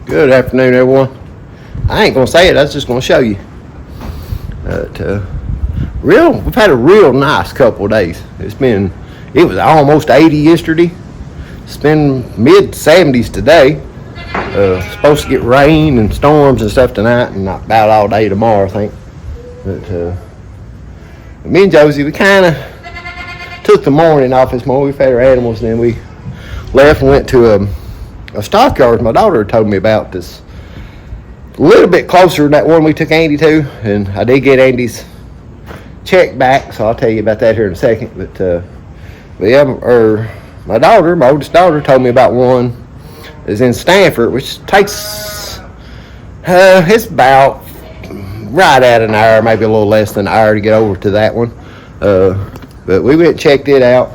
Good afternoon, everyone. I ain't gonna say it, I was just gonna show you. We've had a real nice couple of days. It was almost 80 yesterday. It's been mid-70s today. Supposed to get rain and storms and stuff tonight, and not about all day tomorrow, I think. But me and Josie, we kind of took the morning off this morning. We fed our animals, and then we left and went to a stockyard my daughter told me about. This a little bit closer than that one we took Andy to, and I did get Andy's check back, so I'll tell you about that here in a second. But yeah, my oldest daughter told me about one that's in Stanford, which takes it's about right at an hour, maybe a little less than an hour to get over to that one. But we went and checked it out,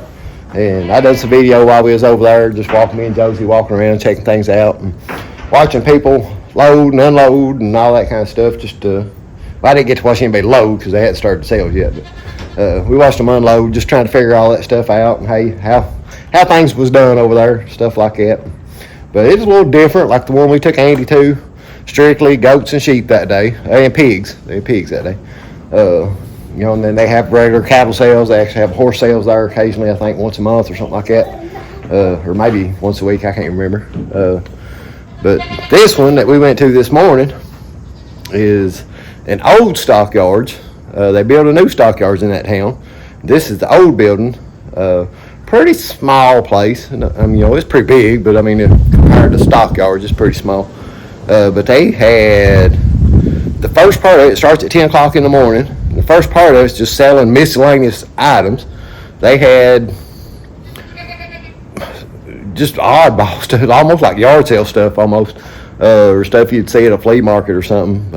and I done some video while we was over there, just me and Josie walking around, checking things out, and watching people load and unload and all that kind of stuff. I didn't get to watch anybody load because they hadn't started sales yet, but we watched them unload, just trying to figure all that stuff out and how things was done over there, stuff like that. But it was a little different, like the one we took Andy to, strictly goats and sheep that day, and pigs. They had pigs that day. And then they have regular cattle sales. They actually have horse sales there occasionally, I think once a month or something like that, or maybe once a week, I can't remember. But this one that we went to this morning is an old stockyards. They built a new stockyards in that town. This is the old building. Pretty small place. It's pretty big, but compared to stockyards, it's pretty small. But they had the first part of it starts at 10 o'clock in the morning. The first part of it's just selling miscellaneous items. They had just oddball stuff, almost like yard sale stuff, almost, or stuff you'd see at a flea market or something.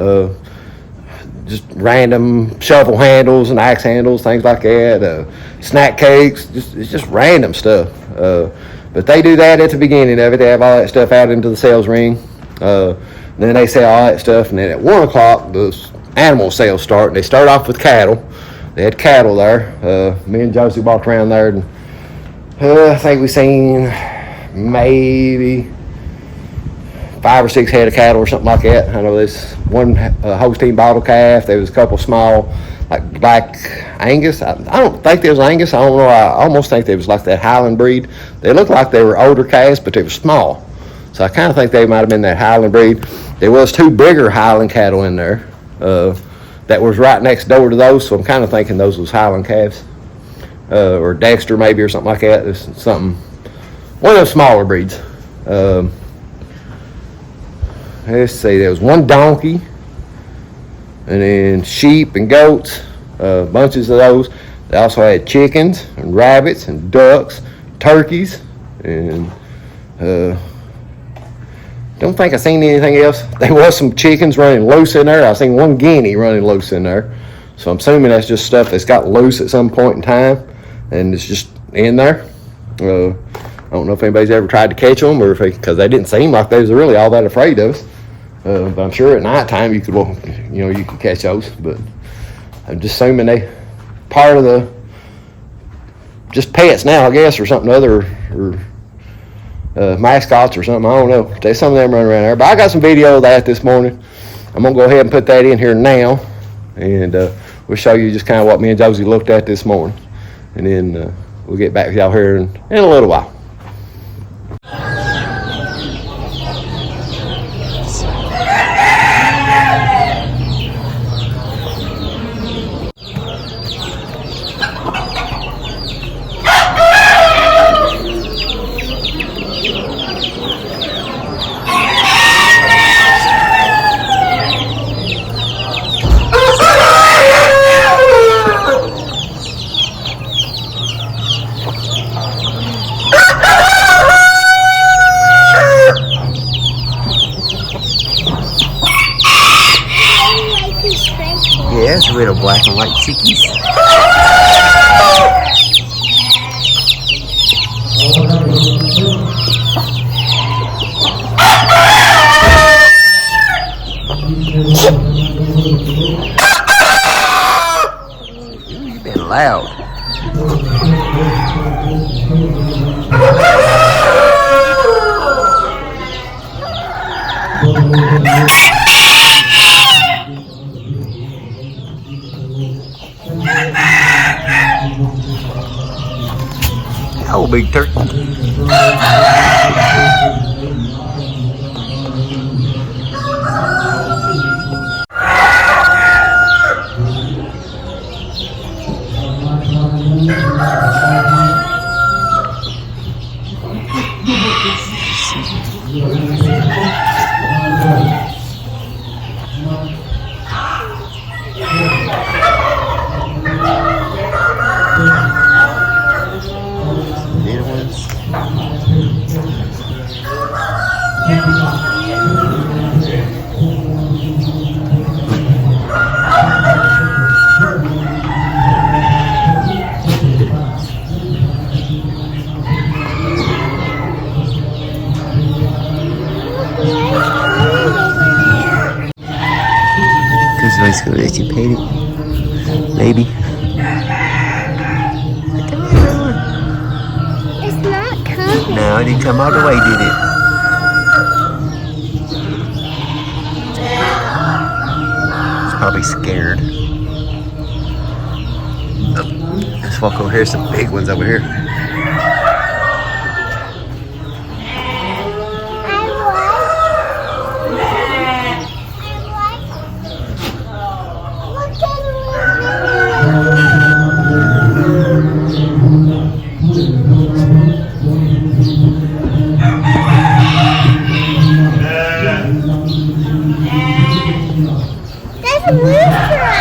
Just random shovel handles and axe handles, things like that. Snack cakes, it's just random stuff. But they do that at the beginning of it. They have all that stuff out into the sales ring. Then they sell all that stuff, and then at 1 o'clock, the animal sales start. And they start off with cattle. They had cattle there. Me and Josie walked around there, and I think we seen maybe 5 or 6 head of cattle or something like that. I know this one Holstein bottle calf. There was a couple small, like black Angus. I don't think there was Angus. I don't know. I almost think they was like that Highland breed. They looked like they were older calves, but they were small. So I kind of think they might have been that Highland breed. There was 2 bigger Highland cattle in there that was right next door to those. So I'm kind of thinking those was Highland calves, or Dexter maybe, or something like that. One of those smaller breeds. Let's see, there was 1 donkey, and then sheep and goats, bunches of those. They also had chickens and rabbits and ducks, turkeys, and don't think I seen anything else. There was some chickens running loose in there. I seen 1 guinea running loose in there. So I'm assuming that's just stuff that's got loose at some point in time, and it's just in there. I don't know if anybody's ever tried to catch them, or because they didn't seem like they was really all that afraid of us. But I'm sure at nighttime you could catch those. But I'm just assuming they part of the just pets now, I guess, or something other, or mascots or something. I don't know. There's some of them running around there. But I got some video of that this morning. I'm gonna go ahead and put that in here now, and we'll show you just kind of what me and Josie looked at this morning, and then we'll get back to y'all here in a little while. Yes, little black and white chickies. Ooh, you've been loud. Oh, big turkey. Little ones. This one's gonna let you paint it. Maybe. It's not coming. No, it didn't come all the way, did it? It's probably scared. Oh, let's walk over here. Some big ones over here.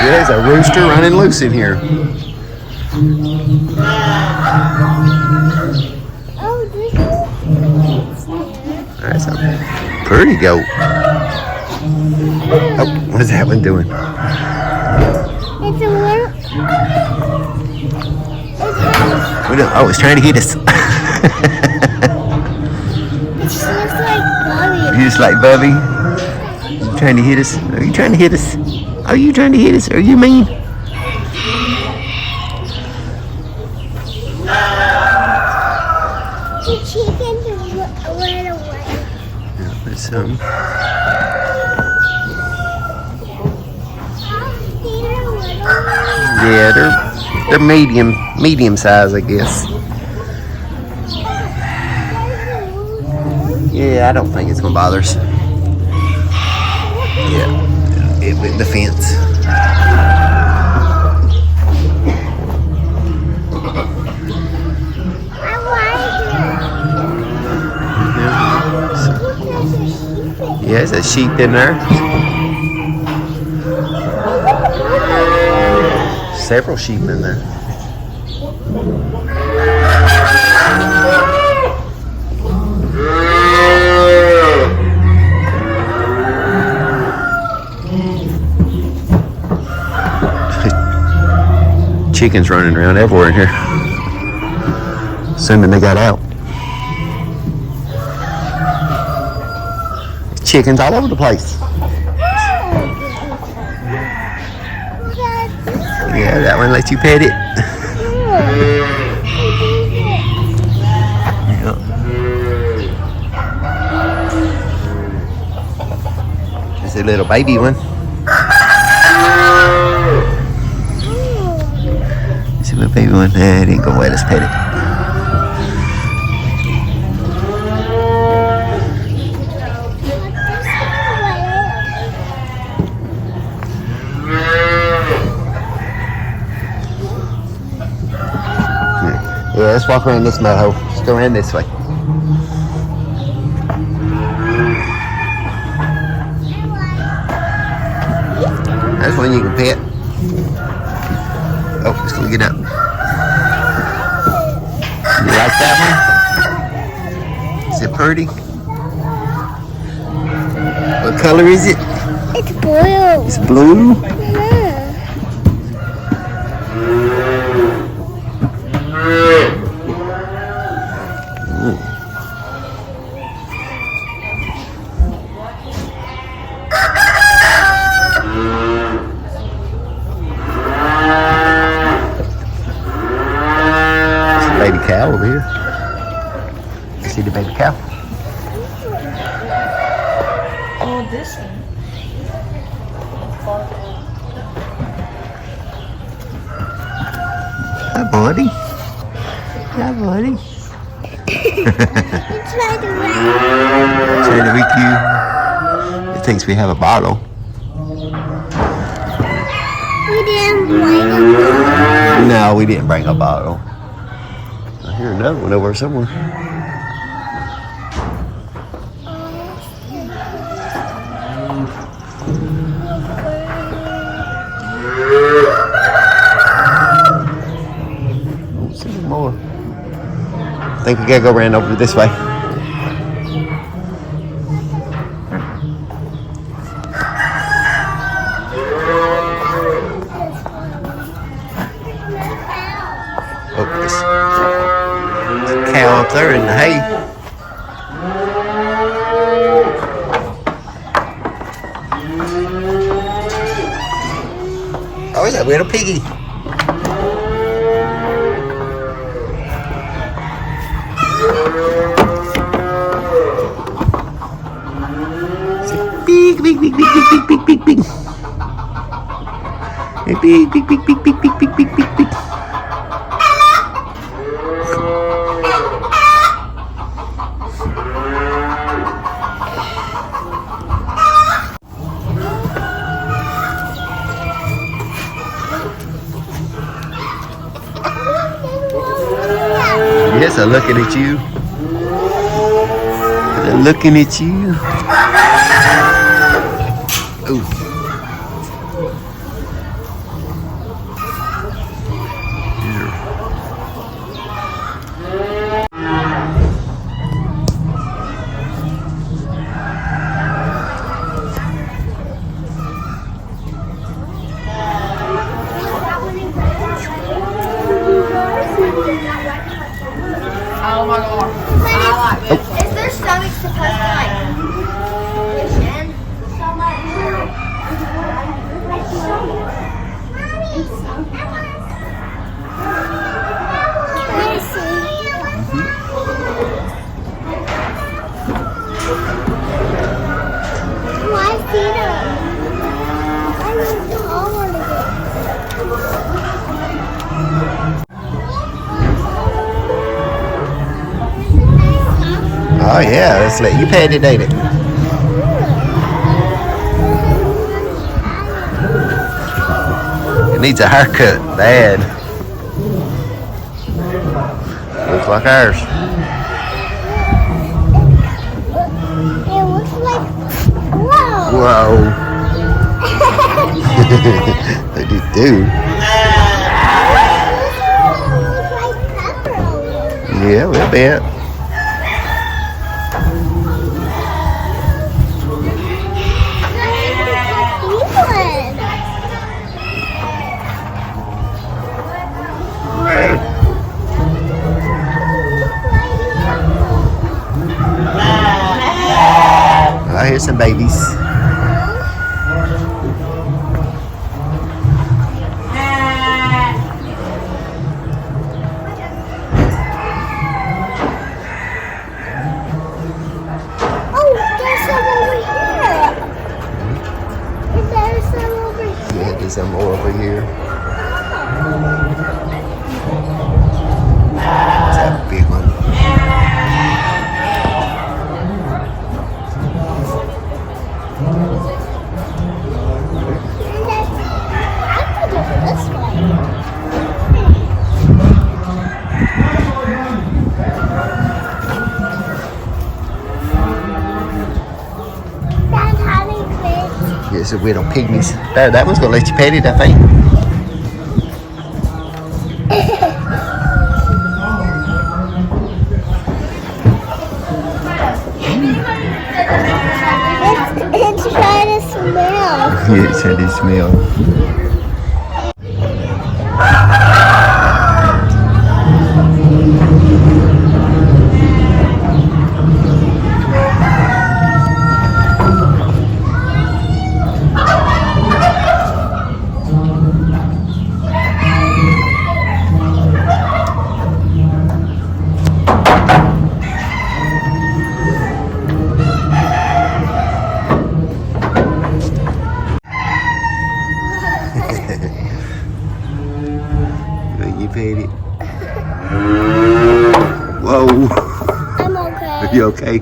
There's a rooster running loose in here. Oh, this is That's a pretty goat. Oh, what's that one doing? it's a little. Oh, it's trying to hit us. It just looks like Bobby. You just like Bubby? You trying to hit us? Are you trying to hit us? Are you trying to hit us? Are you mean? The chickens ran away. Yeah, there's some. Yeah, they're medium size, I guess. Yeah, I don't think it's gonna bother us. Yeah. It with the fence. I like it. Yeah, there's a sheep in there. Several sheep in there. Chickens running around everywhere in here. Assuming they got out. Chickens all over the place. Yeah, that one lets you pet it. Yeah. There's a little baby one. See what baby one? Nah, it ain't gonna let us pet it. Yeah, let's walk around this mud hole. Let's go around this way. That's one you can pet. Oh, let's go get up. You like that one? Is it pretty? What color is it? It's blue. It's blue? baby cow over here. You see the baby cow? Oh, this one. Hi, buddy. Hi, buddy. It's right around. Trying to wake you. It thinks we have a bottle. We didn't bring a No, we didn't bring a bottle. I hear another one over somewhere. Don't see any more. I think we gotta go around over this way. Oh, there's a cow up there in the hay. Oh, is that little piggy? Big, big, big, big, big, big, big, big, big. Big, big, big, big, big, big, big, big, big, big. Yes, I'm looking at you. They're looking at you. Ooh. Oh my god. Is their stomach supposed to like push in so much? Can I see? Why see them? I need taller to Oh yeah, let's let you pet it, ain't it? It needs a haircut, bad. Looks like ours. It looks like, whoa. Whoa. They do. Yeah, a little bit. Oh, here's some babies. Yeah, there's some more over here. That's a big one. It's a little pygmies. That one's gonna let you pet it, I think. It's trying to smell. Yeah, it's had this smell. Whoa. I'm okay. Are you okay?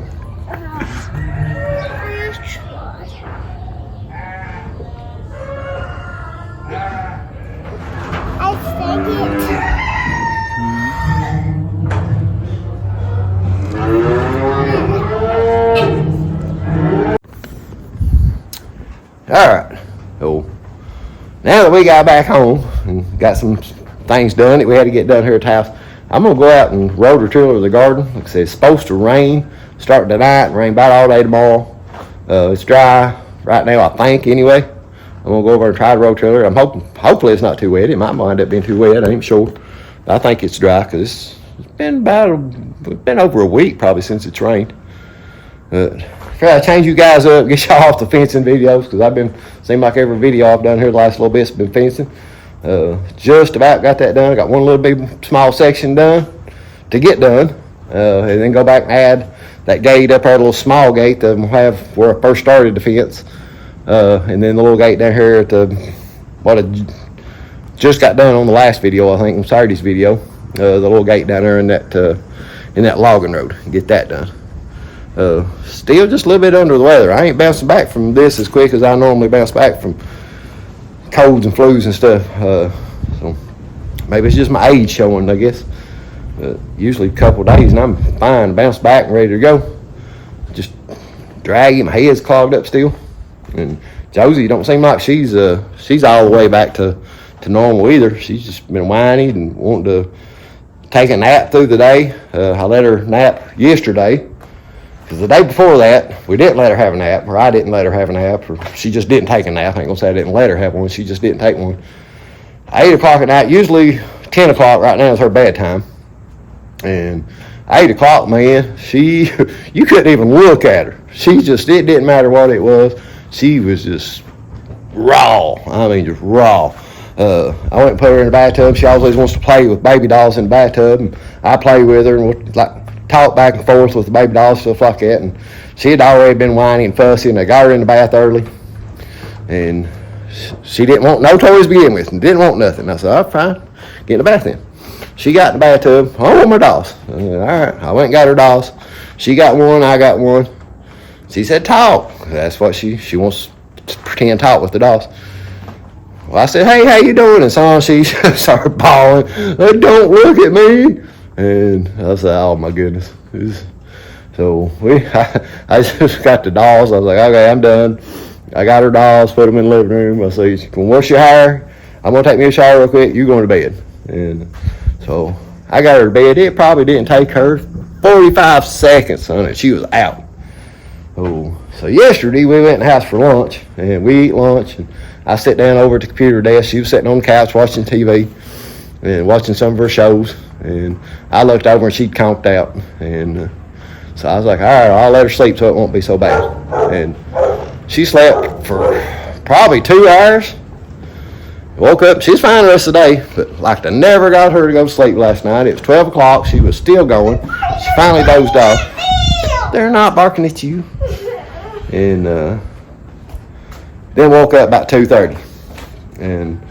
I think it. Alright, so now that we got back home and got some things done that we had to get done here at the house, I'm going to go out and rotor tiller the garden. Like I said, it's supposed to rain, start tonight and rain about all day tomorrow. It's dry right now, I think, anyway. I'm going to go over and try to rotor tiller. I'm hopefully it's not too wet. It might wind up being too wet, I ain't sure. But I think it's dry because it's been over a week probably since it's rained. Try to change you guys up, get y'all off the fencing videos, because seemed like every video I've done here the last little bit's been fencing. Just about got that done. I got one little big small section done to get done, and then go back and add that gate up there, a little small gate that we'll have where I first started the fence, and then the little gate down here at what I just got done on the last video, I think, on Saturday's video, the little gate down there in that logging road. Get that done. Still just a little bit under the weather. I ain't bouncing back from this as quick as I normally bounce back from colds and flus and stuff. So maybe it's just my age showing, I guess. Usually a couple days and I'm fine, bounce back and ready to go. Just draggy, my head's clogged up still. And Josie don't seem like she's all the way back to normal either. She's just been whiny and wanting to take a nap through the day. I let her nap yesterday. Because the day before that, we didn't let her have a nap, or I didn't let her have a nap, or she just didn't take a nap. I ain't gonna say I didn't let her have one, she just didn't take one. 8 o'clock at night, usually 10 o'clock right now is her bedtime. And 8 o'clock, man, you couldn't even look at her. It didn't matter what it was. She was just raw. I mean, just raw. I went and put her in the bathtub. She always wants to play with baby dolls in the bathtub, and I play with her, and we'll, talk back and forth with the baby dolls, stuff like that. And she had already been whiny and fussy, and I got her in the bath early. And she didn't want no toys to begin with, and didn't want nothing. I said, all right, fine, get in the bath then. She got in the bathtub, I want my dolls. I said, all right, I went and got her dolls. She got one, I got one. She said, talk. That's what she wants to pretend talk with the dolls. Well, I said, hey, how you doing? And so she started bawling, don't look at me. And I said, oh my goodness. So I just got the dolls. I was like, okay, I'm done. I got her dolls, put them in the living room. I said, you can wash your hair. I'm going to take me a shower real quick. You going to bed. And so I got her to bed. It probably didn't take her 45 seconds, son, and she was out. So yesterday we went in the house for lunch, and we eat lunch. And I sat down over at the computer desk. She was sitting on the couch watching TV and watching some of her shows. And I looked over and she'd conked out. And so I was like, all right, I'll let her sleep so it won't be so bad. And she slept for probably 2 hours. Woke up, she's fine the rest of the day, but like I never got her to go to sleep last night. It was 12 o'clock, she was still going. She finally dozed off. They're not barking at you. And then woke up about 2:30. And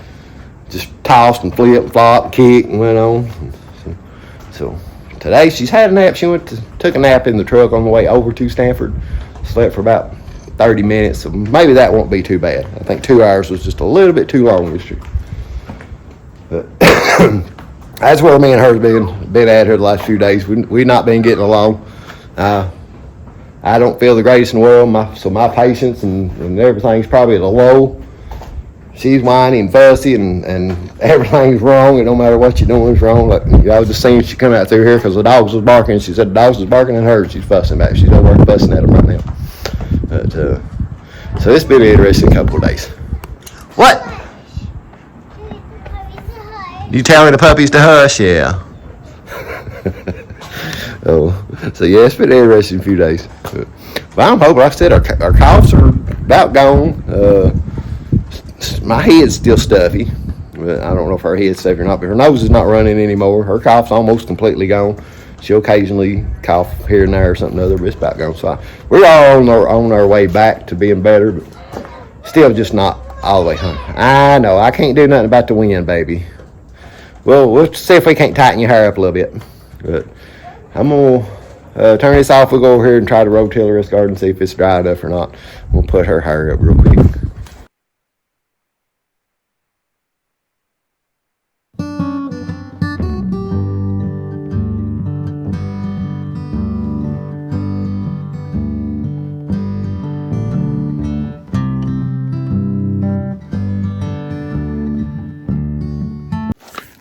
just tossed and flipped and flopped and kicked and went on. So today she's had a nap. She took a nap in the truck on the way over to Stanford. Slept for about 30 minutes, so maybe that won't be too bad. I think 2 hours was just a little bit too long this year. But that's where me and her's been at here the last few days. We've not been getting along. I don't feel the greatest in the world, so my patience and everything's probably at a low. She's whiny and fussy and everything's wrong. It don't matter what you're doing, it's wrong. Like, y'all just seen she come out through here because the dogs was barking. She said the dogs was barking at her. She's fussing back. She's over there fussing at them right now. But, so it's been an interesting couple of days. What? You telling the puppies to hush? Yeah. So yeah, it's been an interesting few days. But I'm hoping, like I said, our coughs are about gone. My head's still stuffy. I don't know if her head's stuffy or not, but her nose is not running anymore. Her cough's almost completely gone. She'll occasionally cough here and there or something other, but it's about gone. So we're all on our way back to being better, but still just not all the way home. I know, I can't do nothing about the wind, baby. Well, we'll see if we can't tighten your hair up a little bit. But I'm gonna turn this off. We'll go over here and try to rotel the rest of the garden, see if it's dry enough or not. We'll put her hair up real quick.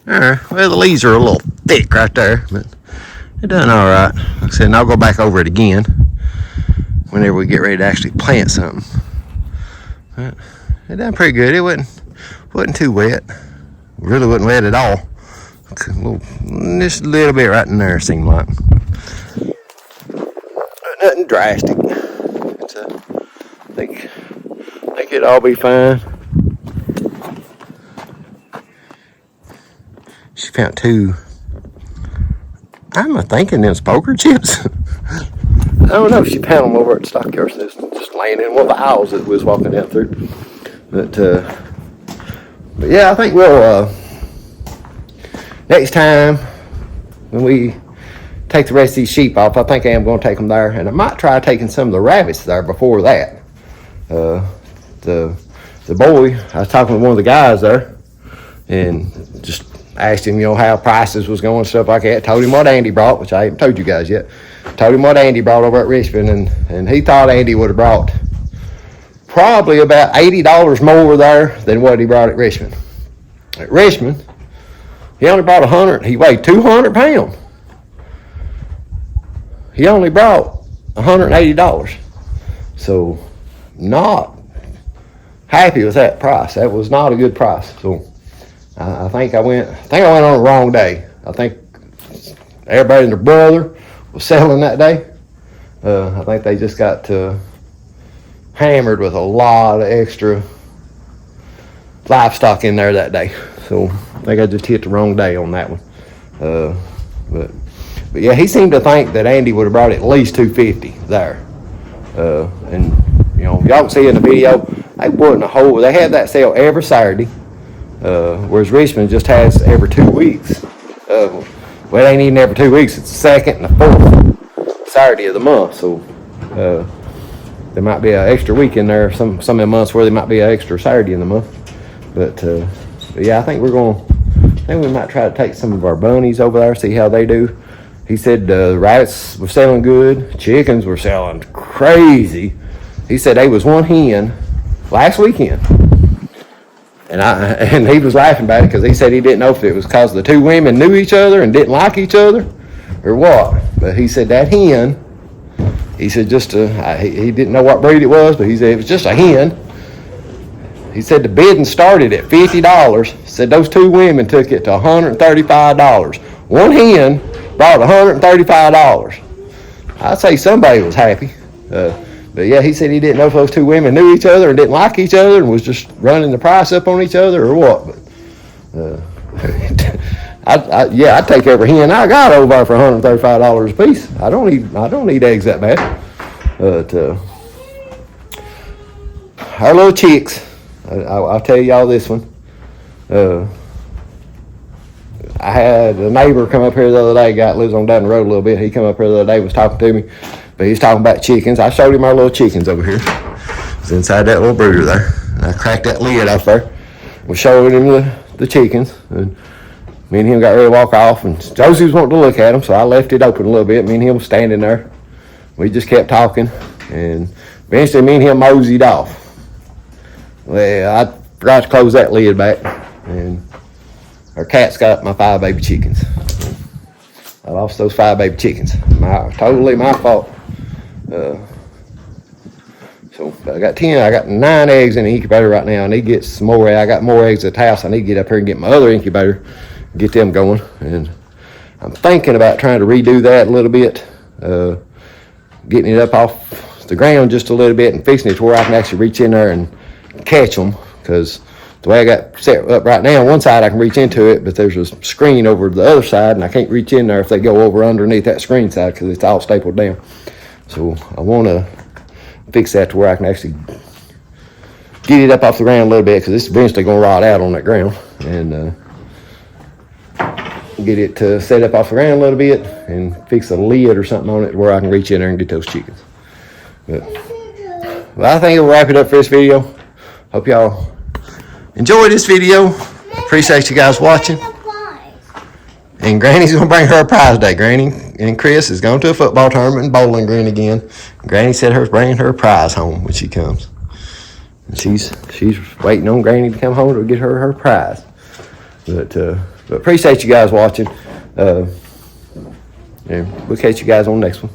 Alright, well, the leaves are a little thick right there, but they're done all right. Like I said, and I'll go back over it again whenever we get ready to actually plant something. But it done pretty good. It wasn't too wet. Really wasn't wet at all. Just a little bit right in there seemed like. But nothing drastic. I think it'll all be fine. She found two. I'm thinking them's poker chips. I don't know. She found them over at the stockyard. So just laying in one of the aisles that we was walking down through. But yeah, I think we'll next time when we take the rest of these sheep off, I think I am going to take them there, and I might try taking some of the rabbits there before that. The boy, I was talking with one of the guys there, and just asked him, how prices was going and stuff like that. Told him what Andy brought, which I haven't told you guys yet. Told him what Andy brought over at Richmond, and he thought Andy would have brought probably about $80 more there than what he brought at Richmond. At Richmond, he only brought 100. He weighed 200 pounds. He only brought $180. So, not happy with that price. That was not a good price. So, I think I went on the wrong day. I think everybody and their brother was selling that day. I think they just got hammered with a lot of extra livestock in there that day. So I think I just hit the wrong day on that one. But yeah, he seemed to think that Andy would have brought at least 250 there. And y'all can see in the video, they wasn't a whole. They had that sale every Saturday. Whereas Richmond just has every 2 weeks. Well, it ain't even every 2 weeks. It's the second and the fourth Saturday of the month. So there might be an extra week in there. Some of the months where there might be an extra Saturday in the month. But yeah, I think we might try to take some of our bunnies over there, see how they do. He said the rabbits were selling good. Chickens were selling crazy. He said they was one hen last weekend. And he was laughing about it because he said he didn't know if it was because the two women knew each other and didn't like each other or what. But he said that hen, he said he didn't know what breed it was, but he said it was just a hen. He said the bidding started at $50. Said those two women took it to $135. One hen brought $135. I'd say somebody was happy. But yeah, he said he didn't know if those two women knew each other and didn't like each other and was just running the price up on each other or what. But I'd take every hen I got over there for $135 a piece. I don't need eggs that bad. But our little chicks, I'll tell y'all this one. I had a neighbor come up here the other day. Guy lives on down the road a little bit. He come up here the other day, was talking to me. But he's talking about chickens. I showed him our little chickens over here. It's inside that little brooder there. And I cracked that lid off there. We showed him the chickens. And me and him got ready to walk off. And Josie was wanting to look at them, so I left it open a little bit. Me and him was standing there. We just kept talking. And eventually me and him moseyed off. Well, I forgot to close that lid back. And our cat's got my 5 baby chickens. I lost those 5 baby chickens. Totally my fault. So I got 9 eggs in the incubator right now. I need to get some more. I got more eggs at the house. I need to get up here and get my other incubator, get them going. And I'm thinking about trying to redo that a little bit, getting it up off the ground just a little bit and fixing it to where I can actually reach in there and catch them. Because the way I got set up right now, on one side I can reach into it, but there's a screen over the other side, and I can't reach in there if they go over underneath that screen side because it's all stapled down. So I want to fix that to where I can actually get it up off the ground a little bit because it's eventually going to rot out on that ground. And get it set up off the ground a little bit and fix a lid or something on it where I can reach in there and get those chickens. But, well, I think we'll wrap it up for this video. Hope y'all enjoy this video. Appreciate you guys watching. And Granny's gonna bring her a prize day. Granny and Chris is going to a football tournament in Bowling Green again. Granny said her's bringing her a prize home when she comes. And she's waiting on Granny to come home to get her prize. But appreciate you guys watching. And we'll catch you guys on the next one.